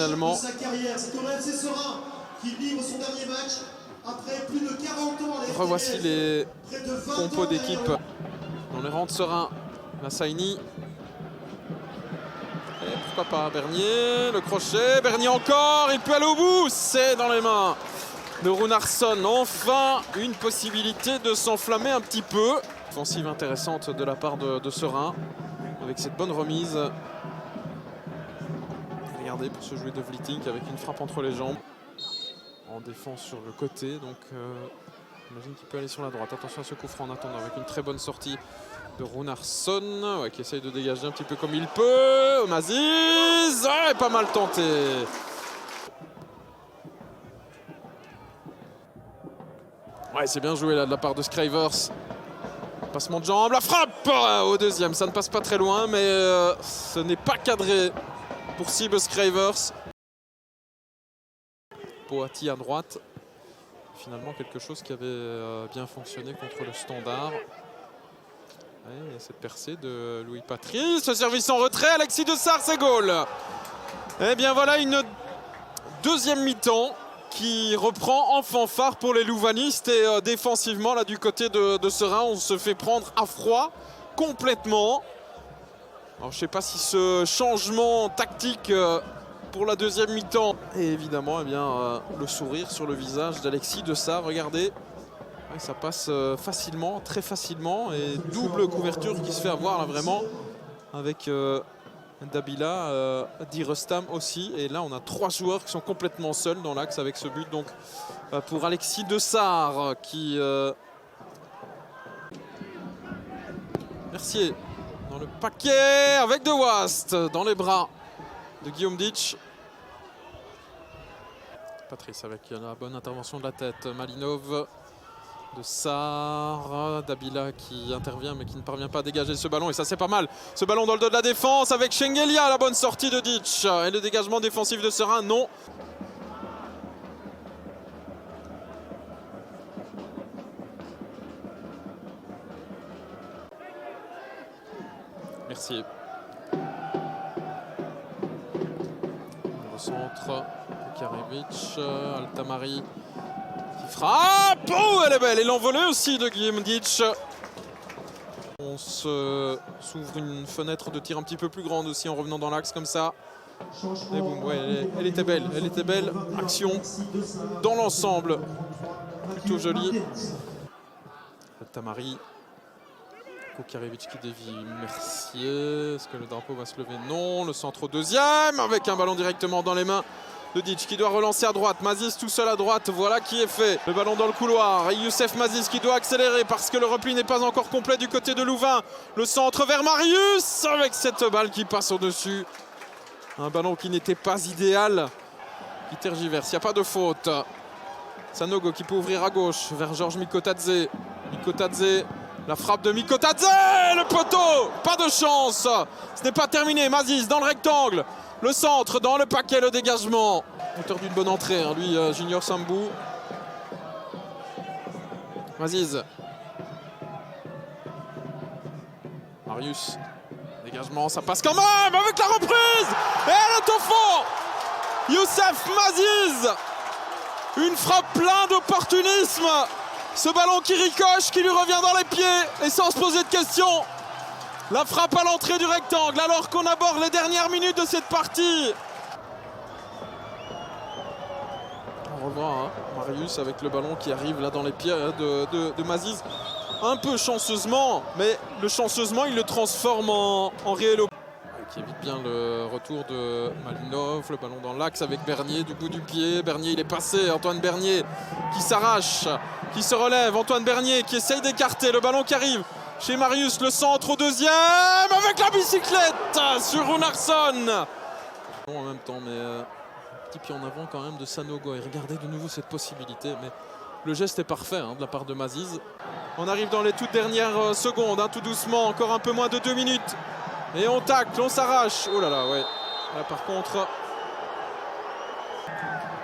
finalement. Sa carrière, c'est au FC Serein qui livre son dernier match après plus de 40 ans. Revoici les compos d'équipe dans les rangs de Serein. Massaini. Et pourquoi pas Bernier, le crochet, Bernier encore, il peut aller au bout, c'est dans les mains de Runarsson. Enfin, une possibilité de s'enflammer un petit peu. Offensive intéressante de la part de Serein, avec cette bonne remise. Regardez pour se jouer de Vliting avec une frappe entre les jambes. En défense sur le côté, donc j'imagine qu'il peut aller sur la droite. Attention à ce coup franc en attendant, avec une très bonne sortie de Runarsson, qui essaye de dégager un petit peu comme il peut. Maziz, pas mal tenté. Ouais, c'est bien joué là de la part de Scrivers. Passement de jambes, la frappe au deuxième. Ça ne passe pas très loin, mais ce n'est pas cadré pour Sib Scrivers. Poati à droite. Finalement, quelque chose qui avait bien fonctionné contre le Standard. Et cette percée de Louis Patrice. Ce service en retrait, Alexis Dessart, c'est goal. Et bien voilà une deuxième mi-temps qui reprend en fanfare pour les louvanistes. Et défensivement, là du côté de Serein, on se fait prendre à froid complètement. Alors je ne sais pas si ce changement tactique pour la deuxième mi-temps et évidemment le sourire sur le visage d'Alexis Dessart. Regardez. Ça passe facilement, très facilement, et double couverture qui se fait avoir là vraiment avec Dabila, Dirostam aussi. Et là on a 3 joueurs qui sont complètement seuls dans l'axe avec ce but donc pour Alexis Dessart qui... Mercier dans le paquet avec De Wast dans les bras de Guillaume Ditch. Patrice avec la bonne intervention de la tête, Malinov. De Sarr, Dabila qui intervient mais qui ne parvient pas à dégager ce ballon et ça c'est pas mal. Ce ballon dans le dos de la défense avec Schengelia, la bonne sortie de Ditch et le dégagement défensif de Serein, non. Merci. Le centre, Karevic, Altamari. Frappe! Oh, elle est belle! Et l'envolée aussi de Guillaume Ditch. On s'ouvre une fenêtre de tir un petit peu plus grande aussi en revenant dans l'axe comme ça. Et boum, ouais, elle était belle. Elle était belle. Action dans l'ensemble. Plutôt jolie. Tamari. Kokarevic qui dévie Mercier. Est-ce que le drapeau va se lever? Non. Le centre au deuxième avec un ballon directement dans les mains de Ditch qui doit relancer à droite. Maziz tout seul à droite, voilà qui est fait. Le ballon dans le couloir et Youssef Maziz qui doit accélérer parce que le repli n'est pas encore complet du côté de Louvain. Le centre vers Marius avec cette balle qui passe au-dessus. Un ballon qui n'était pas idéal, qui tergiverse, il n'y a pas de faute. Sanogo qui peut ouvrir à gauche vers Georges Mikotadze. Mikotadze, la frappe de Mikotadze, le poteau, pas de chance. Ce n'est pas terminé, Maziz dans le rectangle. Le centre dans le paquet, le dégagement. Auteur d'une bonne entrée, hein, lui, Junior Sambou. Maziz. Marius. Dégagement, ça passe quand même avec la reprise. Et elle est au fond. Youssef Maziz. Une frappe pleine d'opportunisme. Ce ballon qui ricoche, qui lui revient dans les pieds et sans se poser de questions. La frappe à l'entrée du rectangle alors qu'on aborde les dernières minutes de cette partie. On revoit hein, Marius avec le ballon qui arrive là dans les pieds de Maziz. Un peu chanceusement, mais le chanceusement il le transforme en réel. Qui évite bien le retour de Malinov, le ballon dans l'axe avec Bernier du bout du pied. Bernier il est passé, Antoine Bernier qui s'arrache, qui se relève. Antoine Bernier qui essaye d'écarter le ballon qui arrive. Chez Marius, le centre au deuxième avec la bicyclette sur Runarsson. En même temps, mais un petit pied en avant quand même de Sanogo. Et regardez de nouveau cette possibilité. Mais le geste est parfait hein, de la part de Maziz. On arrive dans les toutes dernières secondes, hein, tout doucement, encore un peu moins de 2 minutes. Et on tacle, on s'arrache. Oh là là, ouais. Là par contre,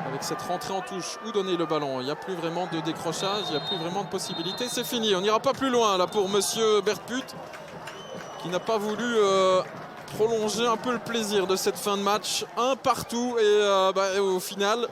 avec cette rentrée en touche, où donner le ballon? Il n'y a plus vraiment de décrochage, il n'y a plus vraiment de possibilité. C'est fini, on n'ira pas plus loin là pour monsieur Bertput qui n'a pas voulu prolonger un peu le plaisir de cette fin de match. Un partout et au final,